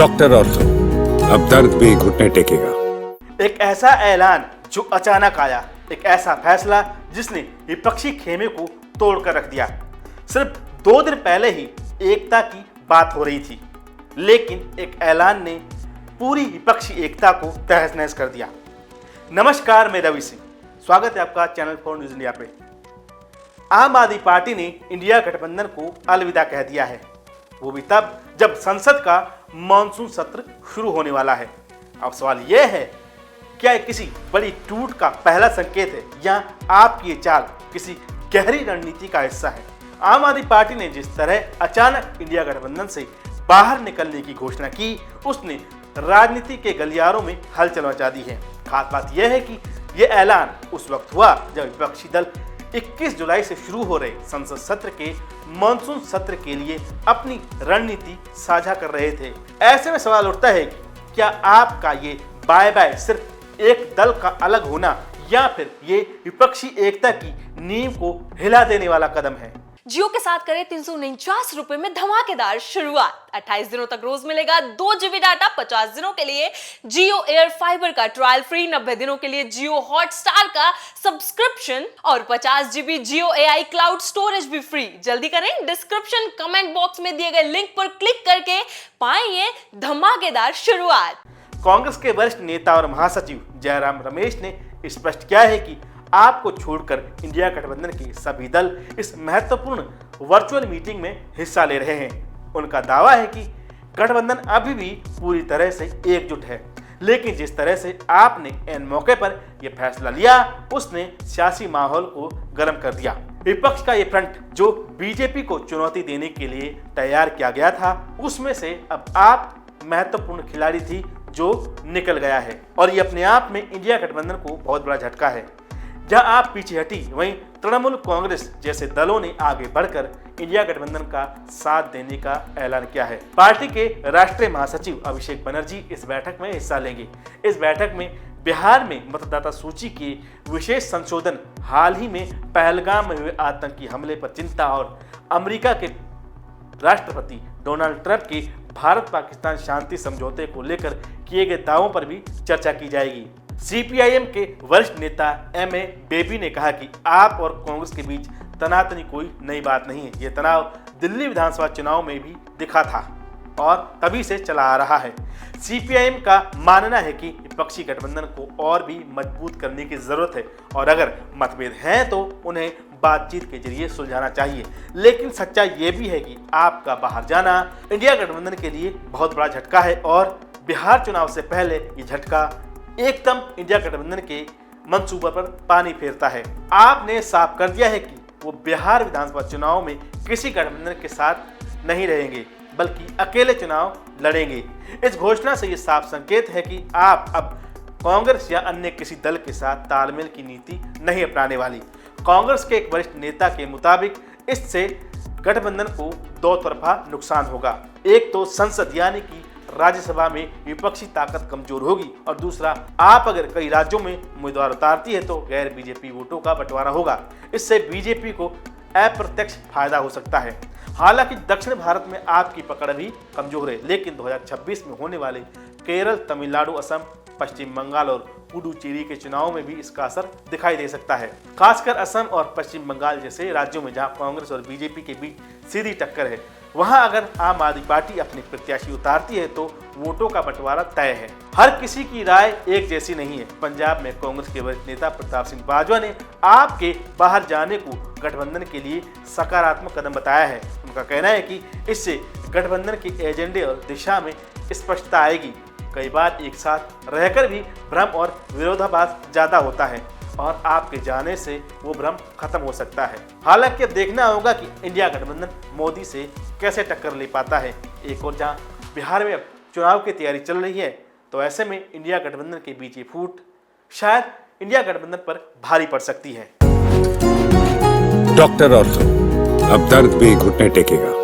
Doctor ortho, अब दर्द भी घुटने टेकेगा। एक ऐसा ऐलान जो अचानक आया, एक ऐसा फैसला जिसने विपक्षी खेमे को तोड़कर रख दिया। सिर्फ 2 दिन पहले ही एकता की बात हो रही थी, लेकिन एक ऐलान ने पूरी विपक्षी एकता को तहस नहस कर दिया। नमस्कार, मैं रवि सिंह, स्वागत है आपका चैनल 4 न्यूज इंडिया पे। आम आदमी पार्टी ने इंडिया गठबंधन को अलविदा कह दिया है, वो भी तब जब संसद का मॉनसून सत्र शुरू होने वाला है। अब सवाल यह है, क्या किसी बड़ी टूट का पहला संकेत है या आपकी ये चाल किसी गहरी रणनीति का हिस्सा है? आम आदमी पार्टी ने जिस तरह अचानक इंडिया गठबंधन से बाहर निकलने की घोषणा की, उसने राजनीति के गलियारों में हलचल मचा दी है। खास बात यह है कि यह ऐलान उस वक्त हुआ जब विपक्षी दल 21 जुलाई से शुरू हो रहे संसद सत्र के मॉनसून सत्र के लिए अपनी रणनीति साझा कर रहे थे। ऐसे में सवाल उठता है कि क्या आपका ये बाय बाय सिर्फ एक दल का अलग होना या फिर ये विपक्षी एकता की नींव को हिला देने वाला कदम है? जियो के साथ करें 349 रुपए में धमाकेदार शुरुआत। 28 दिनों तक रोज मिलेगा 2 GB डाटा। 50 दिनों के लिए जियो एयर फाइबर का ट्रायल फ्री, 90 दिनों के लिए जियो हॉटस्टार का सब्सक्रिप्शन और 50 GB जियो AI क्लाउड स्टोरेज भी फ्री। जल्दी करें, डिस्क्रिप्शन कमेंट बॉक्स में दिए गए लिंक पर क्लिक करके पाएं ये धमाकेदार शुरुआत। कांग्रेस के वरिष्ठ नेता और महासचिव जयराम रमेश ने स्पष्ट किया है कि आपको छोड़कर इंडिया गठबंधन के सभी दल इस महत्वपूर्ण वर्चुअल मीटिंग में हिस्सा ले रहे हैं। उनका दावा है कि गठबंधन अभी भी पूरी तरह से एकजुट है, लेकिन जिस तरह से आपने एन मौके पर यह फैसला लिया, उसने सियासी माहौल को गर्म कर दिया। विपक्ष का ये फ्रंट जो बीजेपी को चुनौती देने के लिए तैयार किया गया था, उसमें से अब आप महत्वपूर्ण खिलाड़ी थी जो निकल गया है, और ये अपने आप में इंडिया गठबंधन को बहुत बड़ा झटका है। जहां आप पीछे हटी, वहीं तृणमूल कांग्रेस जैसे दलों ने आगे बढ़कर इंडिया गठबंधन का साथ देने का ऐलान किया है। पार्टी के राष्ट्रीय महासचिव अभिषेक बनर्जी इस बैठक में हिस्सा लेंगे। इस बैठक में बिहार में मतदाता सूची के विशेष संशोधन, हाल ही में पहलगाम में हुए आतंकी हमले पर चिंता और अमेरिका के राष्ट्रपति डोनाल्ड ट्रंप के भारत पाकिस्तान शांति समझौते को लेकर किए गए दावों पर भी चर्चा की जाएगी। सीपीआईएम के वरिष्ठ नेता एमए बेबी ने कहा कि आप और कांग्रेस के बीच तनातनी कोई नई बात नहीं है। ये तनाव दिल्ली विधानसभा चुनाव में भी दिखा था और तभी से चला आ रहा है। सीपीआईएम का मानना है कि विपक्षी गठबंधन को और भी मजबूत करने की जरूरत है, और अगर मतभेद हैं तो उन्हें बातचीत के जरिए सुलझाना चाहिए। लेकिन सच्चाई ये भी है कि आपका बाहर जाना इंडिया गठबंधन के लिए बहुत बड़ा झटका है, और बिहार चुनाव से पहले ये झटका एकदम इंडिया गठबंधन के मंसूबे पर पानी फेरता है। आपने साफ कर दिया है कि वो बिहार विधानसभा चुनाव में किसी गठबंधन के साथ नहीं रहेंगे, बल्कि अकेले चुनाव लड़ेंगे। इस घोषणा से ये साफ संकेत है कि आप अब कांग्रेस या अन्य किसी दल के साथ तालमेल की नीति नहीं अपनाने वाली। कांग्रेस के एक वरिष्ठ नेता के मुताबिक इससे गठबंधन को 2 तरफा नुकसान होगा। एक तो संसद यानी कि राज्यसभा में विपक्षी ताकत कमजोर होगी, और दूसरा, आप अगर कई राज्यों में उम्मीदवार उतारती है तो गैर बीजेपी वोटों का बंटवारा होगा। इससे बीजेपी को अप्रत्यक्ष फायदा हो सकता है। हालांकि दक्षिण भारत में आपकी पकड़ भी कमजोर है, लेकिन 2026 में होने वाले केरल, तमिलनाडु, असम, पश्चिम बंगाल और पुडुचेरी के चुनाव में भी इसका असर दिखाई दे सकता है। खासकर असम और पश्चिम बंगाल जैसे राज्यों में जहां कांग्रेस और बीजेपी के बीच सीधी टक्कर है, वहां अगर आम आदमी पार्टी अपनी प्रत्याशी उतारती है तो वोटों का बंटवारा तय है। हर किसी की राय एक जैसी नहीं है। पंजाब में कांग्रेस के वरिष्ठ नेता प्रताप सिंह बाजवा ने आपके बाहर जाने को गठबंधन के लिए सकारात्मक कदम बताया है। उनका कहना है कि इससे गठबंधन के एजेंडे और दिशा में स्पष्टता आएगी। कई बार एक साथ रहकर भी भ्रम और विरोधाभास ज्यादा होता है, और आपके जाने से वो भ्रम खत्म हो सकता है। हालांकि अब देखना होगा कि इंडिया गठबंधन मोदी से कैसे टक्कर ले पाता है। एक और जहां बिहार में अब चुनाव की तैयारी चल रही है, तो ऐसे में इंडिया गठबंधन के बीच ये फूट शायद इंडिया गठबंधन पर भारी पड़ सकती है। डॉक्टर ऑर्थो, अब दर्द भी घुटने टेकेगा।